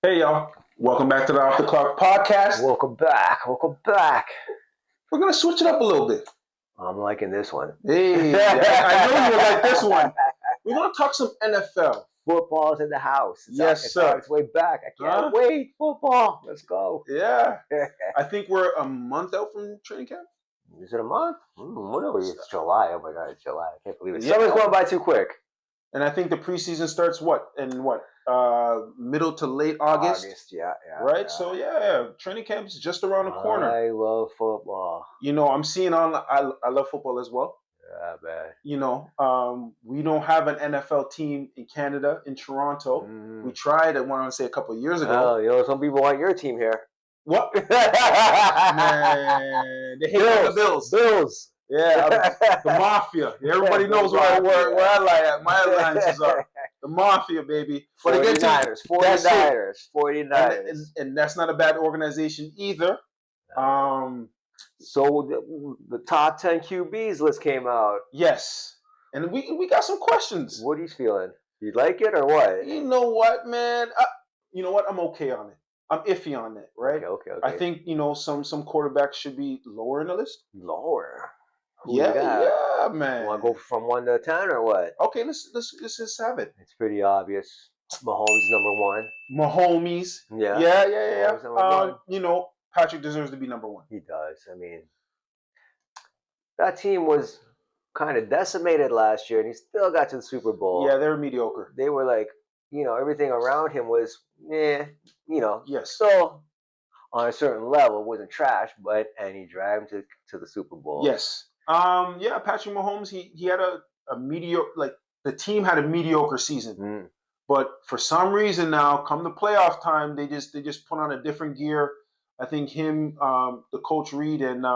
Hey y'all, welcome back to the Off the Clock podcast. Welcome back. We're gonna switch it up a little bit. I'm liking this one. Hey, I know you would like this one. We're gonna talk some NFL. Football's in the house. Yes, sir. It's way back. I can't wait. Football. Let's go. Yeah. I think we're a month out from training camp. Is it a month? What are we? It's July. Oh my God, it's July. I can't believe it. Yeah. Summer's going by too quick. And I think the preseason starts middle to late August. Yeah. Right? So training camp is just around the corner. I love football. You know, I'm seeing I love football as well. Yeah, man. You know, we don't have an NFL team in Canada, in Toronto. We tried, I want to say, a couple of years ago. Well, you know, some people want your team here. What? Man, they hate the Bills. Bills. Yeah, the Mafia. Everybody knows where I lie at. My alliances are the Mafia, baby. But 49ers. And that's not a bad organization either. So the top 10 QBs list came out. Yes, and we got some questions. What are you feeling? You like it or what? You know what, man? You know what? I'm okay on it. I'm iffy on it, right? Okay. I think, you know, some quarterbacks should be lower in the list. Lower? Yeah, man. You want to go from 1 to 10 or what? Okay, let's just have it. It's pretty obvious. Mahomes number 1. Mahomes. Yeah. You know, Patrick deserves to be number 1. He does. I mean, that team was kind of decimated last year, and he still got to the Super Bowl. Yeah, they were mediocre. They were like, you know, everything around him was, you know. Yes. So on a certain level, it wasn't trash, and he dragged him to the Super Bowl. Yes. Patrick Mahomes, he had a mediocre, like, the team had a mediocre season. But for some reason now, come the playoff time, they just put on a different gear. I think him, the coach Reed, and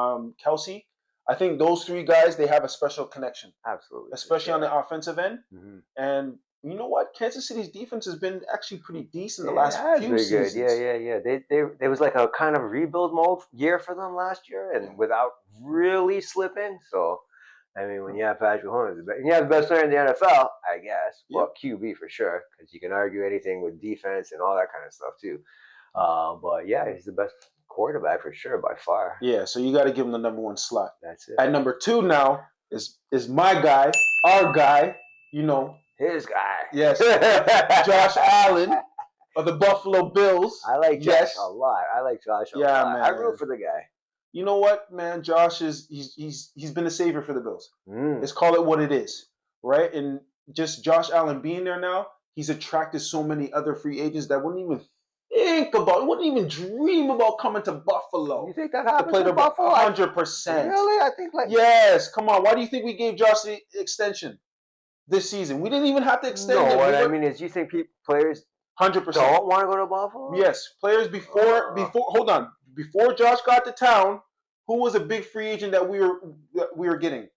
Kelsey, I think those 3 guys, they have a special connection. Absolutely. Especially on the offensive end. And you know what? Kansas City's defense has been actually pretty decent the last few seasons. Good. Yeah. There was like a kind of rebuild mode year for them last year, and without really slipping. So, I mean, when you have Patrick Mahomes, and you have the best player in the NFL, I guess. Well, QB for sure, because you can argue anything with defense and all that kind of stuff too. But yeah, he's the best quarterback for sure by far. Yeah, so you got to give him the number 1 slot. That's it. At number 2 now is my guy, our guy, you know. His guy. Yes. Josh Allen of the Buffalo Bills. I like Josh a lot. I like Josh a lot. Man. I root for the guy. You know what, man? Josh he's been a savior for the Bills. Let's call it what it is, right? And just Josh Allen being there now, he's attracted so many other free agents that wouldn't even wouldn't even dream about coming to Buffalo. You think that happened to play to Buffalo? 100%. Really? I think yes. Come on. Why do you think we gave Josh the extension this season? We didn't even have to extend it. No, what I mean is, you think players 100% don't want to go to Buffalo? Yes, players before Josh got to town, who was a big free agent that we were getting?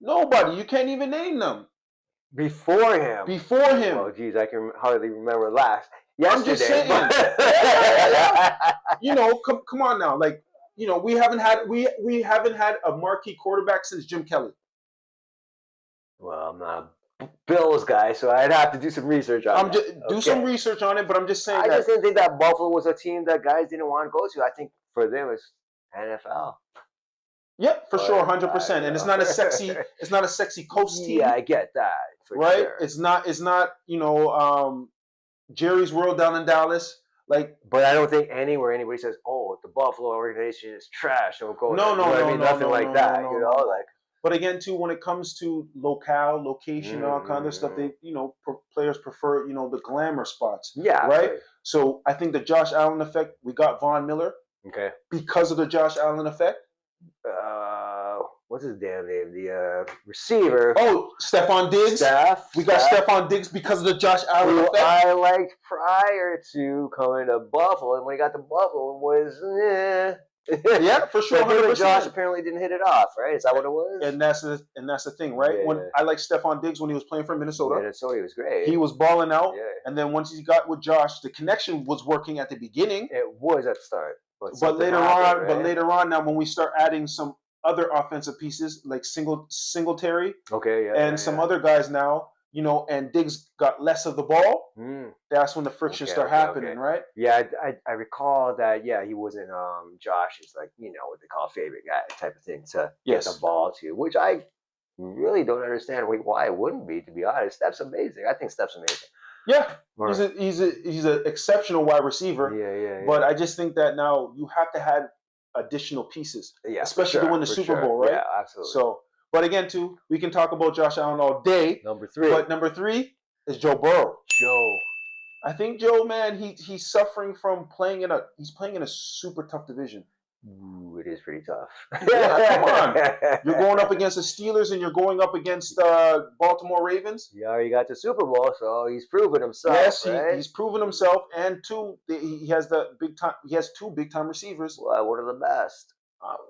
Nobody. You can't even name them. Before him. Oh, geez, I can hardly remember yesterday. I'm just saying. You know, come on now. Like, you know, we haven't had a marquee quarterback since Jim Kelly. Well, I'm not a Bills guy, so I'd have to do some research on it. Do some research on it, but I'm just saying I just didn't think that Buffalo was a team that guys didn't want to go to. I think for them it's NFL. Yeah, for sure, 100%. And it's not a sexy coast team. Yeah, I get that. Right? Sure. It's not, you know, Jerry's World down in Dallas. Like, but I don't think anywhere anybody says, "Oh, the Buffalo organization is trash." Don't go. No, nothing like that. You know, like. But again, too, when it comes to location, all kind of stuff, they, you know, players prefer, you know, the glamour spots. Yeah. Right. So I think the Josh Allen effect. We got Von Miller. Okay. Because of the Josh Allen effect. What's his damn name? The receiver. Oh, Stephon Diggs. We got Stephon Diggs because of the Josh Allen effect. I liked prior to coming to Buffalo, and when he got to Buffalo, it was yeah, for sure. 100%. Josh apparently didn't hit it off, right? Is that what it was? And that's the thing, right? Yeah. When I like Stephon Diggs when he was playing for Minnesota. Minnesota, he was great. He was balling out, and then once he got with Josh, the connection was working at the beginning. It was at the start, but later on, now when we start adding some other offensive pieces like Singletary, okay, and some other guys now, and Diggs got less of the ball, that's when the frictions start happening, right? Yeah, I recall that. Yeah, he wasn't Josh's what they call favorite guy type of thing to get the ball to, which I really don't understand why it wouldn't be. To be honest, Steph's amazing. I think Steph's amazing. Yeah, he's an exceptional wide receiver. Yeah. But I just think that now you have to have additional pieces, especially to win the Super Bowl, right? Yeah, absolutely. So, but again, too, we can talk about Josh Allen all day. Number 3. But number 3 is Joe Burrow. I think Joe, man, he's suffering from playing in a super tough division. Ooh, it is pretty tough. Yeah, come on. You're going up against the Steelers and you're going up against Baltimore Ravens. Yeah, he got the Super Bowl, so he's proven himself. Yes, right? he's proven himself, and he has He has 2 big time receivers. Well, one of the best.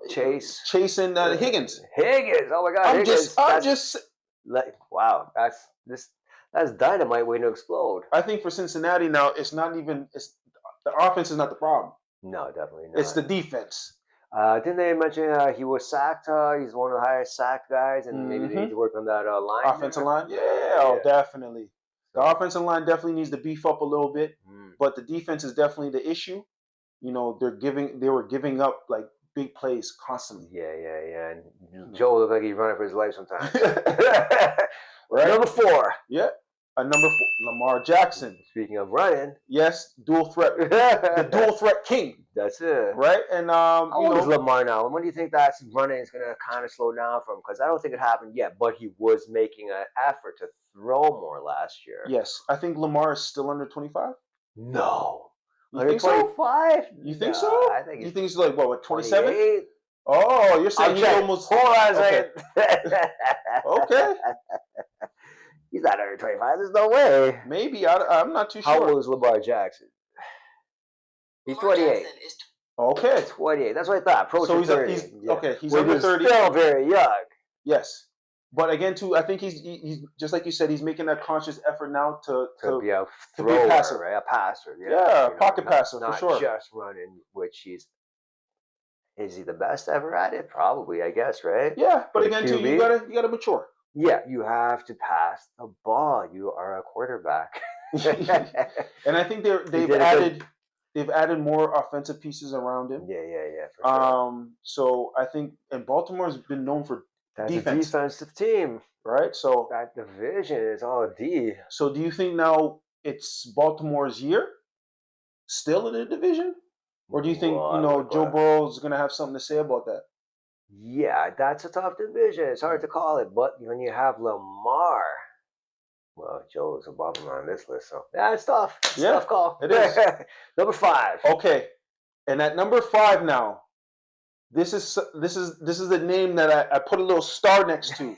Chase and Higgins. Higgins. Oh my God. Wow. That's dynamite waiting to explode. I think for Cincinnati now, the offense is not the problem. No, definitely not. It's the defense. Didn't they mention he was sacked? He's one of the highest sacked guys, and maybe they need to work on that line. Offensive line? Yeah, definitely. The offensive line definitely needs to beef up a little bit, but the defense is definitely the issue. They were giving up like big plays constantly. Yeah. And Joe looked like he's running for his life sometimes. Right? Number 4. Yeah. Number 4, Lamar Jackson. Speaking of running. Yes, dual threat. The dual threat king. That's it. Right? And how old is Lamar now? When do you think that running is going to kind of slow down for him? Because I don't think it happened yet, but he was making an effort to throw more last year. Yes. I think Lamar is still under 25. No. You think so? 25? You think so? I think he's like, what, 27? Oh, you're saying he's almost... Hold on a second. Okay. He's not under 25. There's no way. Maybe. I'm not too sure. How old is Lamar Jackson? He's 28. Okay. 28. That's what I thought. Approaching 30. He's under 30. Still very young. Yes. But again, too, I think he's just like you said, he's making that conscious effort now to be a thrower, passer. Right? A passer. Yeah, pocket passer, for sure. Not just running, which is he the best ever at it? Probably, I guess, right? Yeah, but again, too, you gotta mature. Yeah, you have to pass the ball. You are a quarterback. And I think they've added more offensive pieces around him. Yeah, for sure. So I think, and Baltimore's been known for that's a defensive team, right? So that division is all D. So do you think now it's Baltimore's year, still in the division, or do you think Joe Burrow is going to have something to say about that? Yeah, that's a tough division. It's hard to call it, but when you have Lamar, well, Joe's above him on this list, so yeah, it's tough. It's a tough call. It is. Number 5. Okay, and at number 5 now, this is the name that I put a little star next to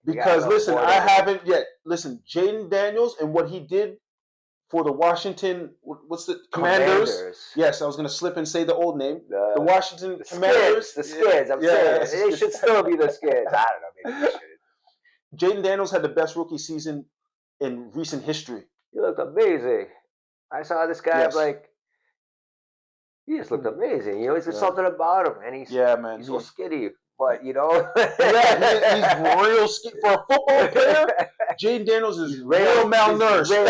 because listen, I haven't yet. Listen, Jayden Daniels and what he did for the Washington, what's the Commanders? Yes, I was going to slip and say the old name. The Washington Commanders. The Skids. I'm saying they should still be the Skids. I don't know. Maybe they should. Jayden Daniels had the best rookie season in recent history. He looked amazing. I saw this guy he just looked amazing. He's just something about him, and he's so skinny. But he's real skinny for a football player. Jayden Daniels is real malnourished. Right?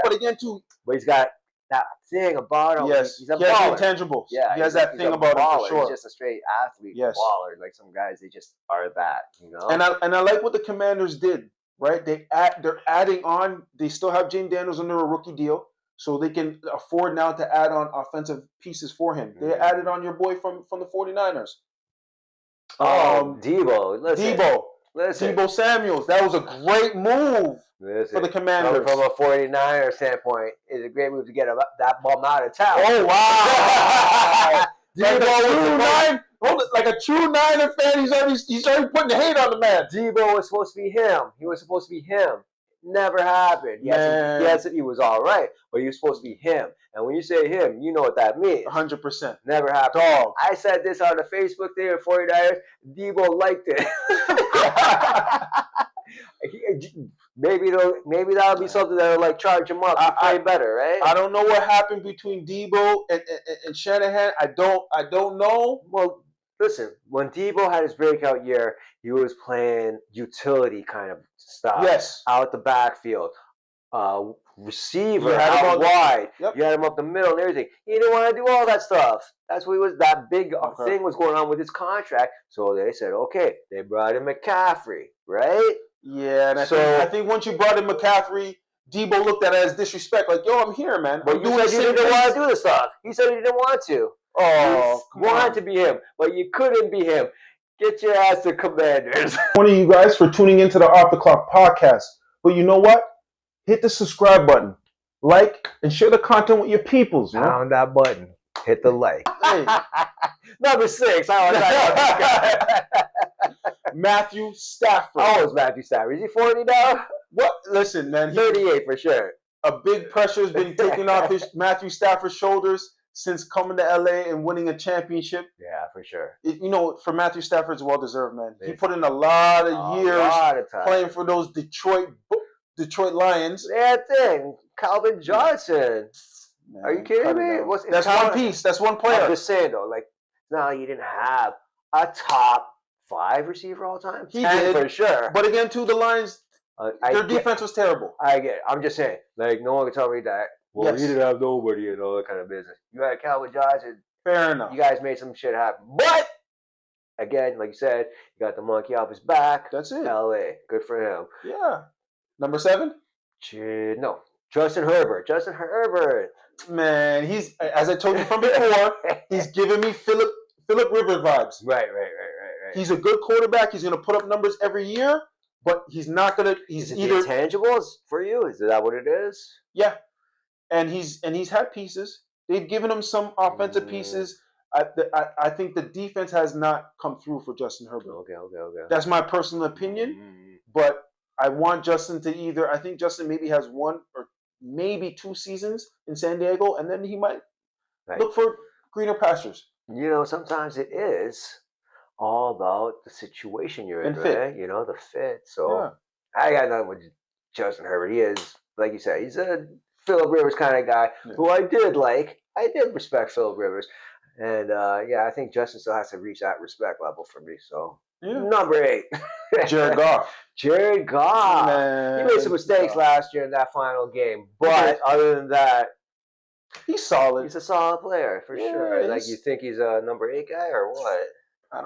But again, too. But he's got that thing about him. Yes, he's a baller. He has intangibles. Yeah, he has that thing about him for sure. He's just a straight athlete, baller. Like some guys, they just are that. And I like what the Commanders did. Right? They're adding on. They still have Jayden Daniels under a rookie deal, so they can afford now to add on offensive pieces for him. They added on your boy from the 49ers. Debo. Listen. Debo Samuels. That was a great move for the Commanders. From a 49er standpoint, it's a great move to get that bum out of town. Oh, wow. Like a true Niner fan, he's already putting the hate on the man. Debo was supposed to be him. He was supposed to be him. Never happened. Yes, he was all right, but he was supposed to be him. And when you say him, you know what that means. 100%. Never happened. Dog. I said this on the Facebook thing at 49ers. Debo liked it. Maybe that'll be something that'll charge him up to play better, right? I don't know what happened between Debo and Shanahan. I don't know. Well, listen, when Debo had his breakout year, he was playing utility kind of stuff. Yes. Out the backfield. Receiver You had him out wide. Yep. You had him up the middle and everything. He didn't want to do all that stuff. That's what he was. That big thing was going on with his contract. So they said, okay, they brought in McCaffrey, right? Yeah, and I think once you brought in McCaffrey, Debo looked at it as disrespect. Like, yo, I'm here, man. But you said you didn't want to do this stuff. He said he didn't want to. Oh, you wanted to be him, but you couldn't be him. Get your ass to Commanders. One of you guys for tuning into the Off the Clock podcast. But you know what? Hit the subscribe button, like, and share the content with your peoples. You know? Pound that button. Hit the like. Hey. Number 6. I was like, Matthew Stafford. How old is Matthew Stafford? Is he 40 now? What? Listen, man. 38 for sure. A big pressure has been taken off Matthew Stafford's shoulders since coming to LA and winning a championship. Yeah, for sure. For Matthew Stafford, it's well deserved, man. He put in a lot of years playing for those Detroit Lions. Yeah, thing. Calvin Johnson. Man, are you kidding me? That's one piece. That's one player. I'm just saying, though, like, no, you didn't have a top 5 receiver all time. He did, for sure. But again, too, the Lions, their defense was terrible. I get it. I'm just saying, like, no one can tell me that. Well, he didn't have nobody and all that kind of business. You had Calvin Johnson. Fair enough. You guys made some shit happen. But, again, like you said, you got the monkey off his back. That's it. LA. Good for him. Yeah. Number 7? No. Justin Herbert. Justin Herbert. Man, he's, as I told you from before, he's giving me Philip Rivers vibes. Right. He's a good quarterback. He's going to put up numbers every year, but he's not going to. Is it either intangibles for you? Is that what it is? Yeah, and he's had pieces. They've given him some offensive pieces. I think the defense has not come through for Justin Herbert. Okay. That's my personal opinion, but I want Justin to either. I think Justin maybe has 1 or maybe 2 seasons in San Diego, and then he might look for greener pastures. You know, sometimes it is all about the situation you're in, right? You know, the fit. So I got nothing with Justin Herbert. He is, like you said, he's a Phillip Rivers kind of guy who I did like. I did respect Phillip Rivers. And, I think Justin still has to reach that respect level for me. So, number 8. Jared Goff. Jared Goff. Man, he made some mistakes last year in that final game. But other than that, he's solid. He's a solid player for sure. Like, you think he's a number 8 guy or what? I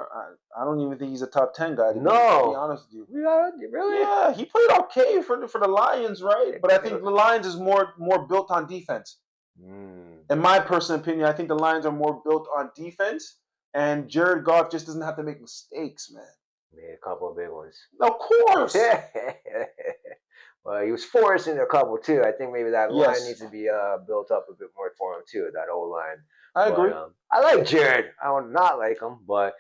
don't even think he's a top 10 guy. To be honest with you. Really? Yeah, he played okay for the Lions, right? But I think the Lions is more built on defense. In my personal opinion, I think the Lions are more built on defense, and Jared Goff just doesn't have to make mistakes, man. Made a couple of big ones. Of course. Well, he was forcing a couple too. I think maybe that line needs to be built up a bit more for him too. That old line. I agree. I like Jared. I would not like him, but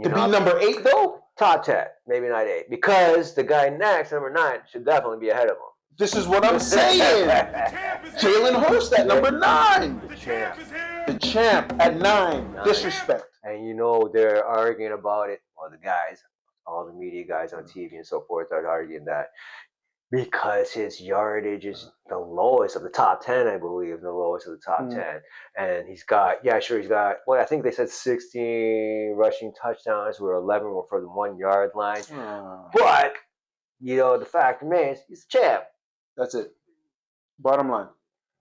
be number 8 though, top 10, maybe not 8, because the guy next, number 9, should definitely be ahead of him. This is what I'm saying. Jalen Hurts at number 9. The champ at 9. Disrespect. And you know they're arguing about it. Well, the guys, all the media guys on TV and so forth, are arguing that because his yardage is the lowest of the top 10, I believe, the lowest of the top 10. And he's got, I think they said 16 rushing touchdowns, where 11 were for the 1 yard line. But, the fact remains, he's the champ. That's it. Bottom line.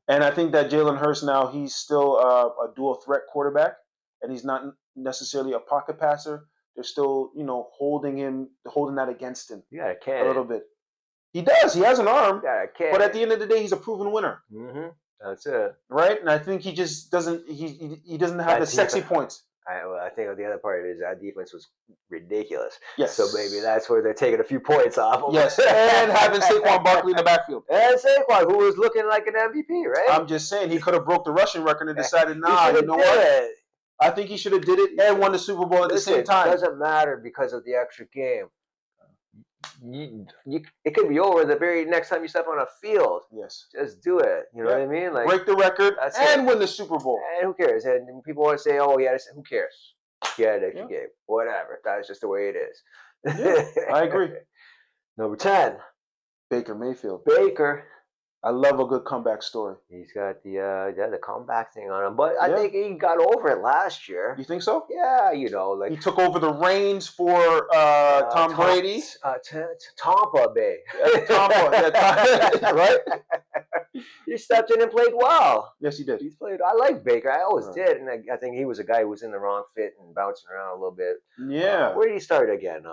And I think that Jalen Hurts now, he's still a dual threat quarterback, and he's not necessarily a pocket passer. They're still, holding that against him a little bit. He does. He has an arm. But at the end of the day, he's a proven winner. That's it. Right? And I think he just doesn't. He doesn't have the sexy points. I think the other part of it is that defense was ridiculous. Yes. So maybe that's where they're taking a few points off. Yes. And having Saquon Barkley in the backfield. And Saquon, who was looking like an MVP, right? I'm just saying, he could have broke the rushing record and decided, you know what? I think he should have did it and won the Super Bowl at the same time. It doesn't matter because of the extra game. It could be over the very next time you step on a field. Yes. Just do it. You know what I mean? Like, break the record and win the Super Bowl. And who cares? And people want to say, who cares? He had an extra game. Whatever. That's just the way it is. Yeah, I agree. Number 10. Baker Mayfield. Baker. I love a good comeback story. He's got the comeback thing on him, but I think he got over it last year. You think so? Yeah, like he took over the reins for Tom Brady. Tampa Bay. Tampa, right? He stepped in and played well. Yes, he did. He's played. I like Baker. I always did, and I think he was a guy who was in the wrong fit and bouncing around a little bit. Yeah. Where did he start again?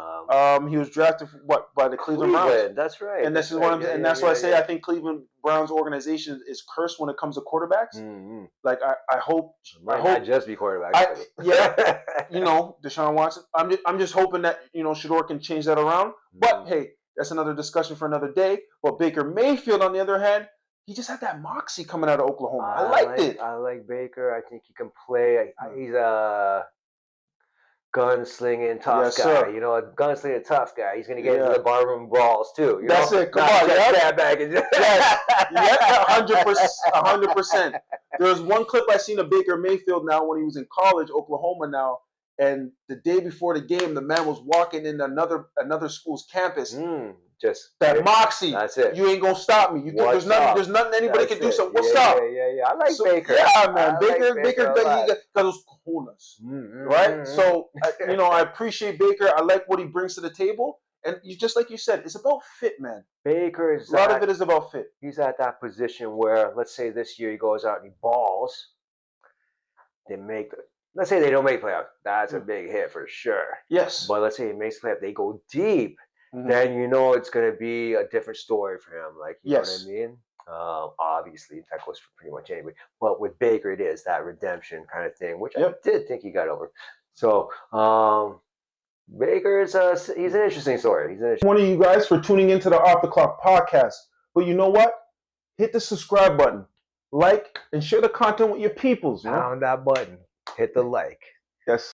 He was drafted by the Cleveland Browns. That's right. And this is what that's why I say I think Cleveland Browns organization is cursed when it comes to quarterbacks. Mm-hmm. Like I hope not just be quarterbacks. Deshaun Watson. I'm just hoping that Shador can change that around. But hey, that's another discussion for another day. But Baker Mayfield, on the other hand, he just had that moxie coming out of Oklahoma. I liked it. I like Baker. I think he can play. He's a gunslinging tough guy. Sir. A gunslinging tough guy. He's going to get into the barroom brawls too. That's it. Come on, yes, 100%. There was one clip I seen of Baker Mayfield now when he was in college, Oklahoma now, and the day before the game, the man was walking in another school's campus. Just that moxie. That's it. You ain't gonna stop me. There's nothing anybody can do. So what's up? Yeah. I like Baker. Yeah, man. Baker got those cojones, right? So I appreciate Baker. I like what he brings to the table, and just like you said, it's about fit, man. Baker is a lot of it is about fit. He's at that position where, let's say, this year he goes out and he balls. Let's say they don't make playoffs. That's a big hit for sure. Yes. But let's say he makes playoffs. They go deep. Then it's going to be a different story for him. Like, you know what I mean? Obviously, that goes for pretty much anybody. But with Baker, it is that redemption kind of thing, which I did think he got over. So, Baker he's an interesting story. One of you guys for tuning into the Off the Clock podcast. But you know what? Hit the subscribe button, like, and share the content with your peoples. Pound that button. Hit the like. Yes.